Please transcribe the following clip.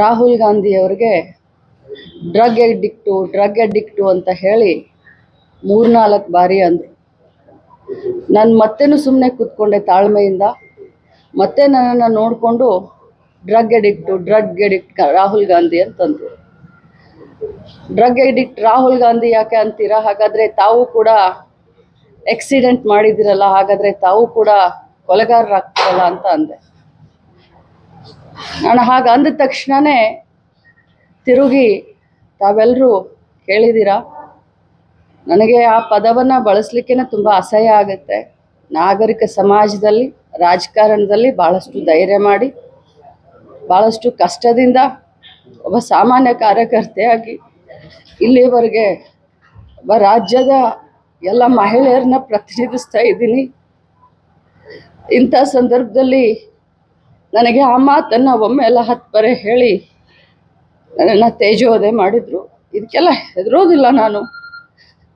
ರಾಹುಲ್ ಗಾಂಧಿ ಅವರಿಗೆ drug addict ಅಂತ ಹೇಳಿ 3-4 ಬಾರಿ ಅಂದರು. ನಾನು ಮತ್ತೇನು ಸುಮ್ಮನೆ ಕೂತ್ಕೊಂಡೆ ತಾಳ್ಮೆಯಿಂದ. ಮತ್ತೆ ನನ್ನನ್ನು ನೋಡಿಕೊಂಡು ಡ್ರಗ್ ಅಡಿಕ್ಟ್ ರಾಹುಲ್ ಗಾಂಧಿ ಅಂತಂದರು. ಡ್ರಗ್ ಅಡಿಕ್ಟ್ ರಾಹುಲ್ ಗಾಂಧಿ ಯಾಕೆ ಅಂತೀರಾ? ಹಾಗಾದರೆ ತಾವು ಕೂಡ ಆಕ್ಸಿಡೆಂಟ್ ಮಾಡಿದಿರಲ್ಲ, ಹಾಗಾದರೆ ತಾವು ಕೂಡ ಕೊಲೆಗಾರರಾಗ್ತಿರಲ್ಲ ಅಂತ ಅಂದೆ. ನಾನು ಹಾಗೆ ಅಂದ ತಕ್ಷಣವೇ ತಿರುಗಿ ತಾವೆಲ್ಲರೂ ಕೇಳಿದ್ದೀರಾ, ನನಗೆ ಆ ಪದವನ್ನು ಬಳಸಲಿಕ್ಕೆ ತುಂಬ ಅಸಹ್ಯ ಆಗುತ್ತೆ. ನಾಗರಿಕ ಸಮಾಜದಲ್ಲಿ, ರಾಜಕಾರಣದಲ್ಲಿ ಭಾಳಷ್ಟು ಧೈರ್ಯ ಮಾಡಿ, ಭಾಳಷ್ಟು ಕಷ್ಟದಿಂದ ಒಬ್ಬ ಸಾಮಾನ್ಯ ಕಾರ್ಯಕರ್ತೆಯಾಗಿ ಇಲ್ಲಿವರೆಗೆ ಒಬ್ಬ ರಾಜ್ಯದ ಎಲ್ಲ ಮಹಿಳೆಯರನ್ನ ಪ್ರತಿನಿಧಿಸ್ತಾ ಇದ್ದೀನಿ. ಇಂಥ ಸಂದರ್ಭದಲ್ಲಿ ನನಗೆ ಆ ಮಾತನ್ನು ಒಮ್ಮೆಲ್ಲ 10 ಬಾರಿ ಹೇಳಿ ನನ್ನನ್ನು ತೇಜೋವಧೆ ಮಾಡಿದರು. ಇದಕ್ಕೆಲ್ಲ ಹೆದರೋದಿಲ್ಲ ನಾನು.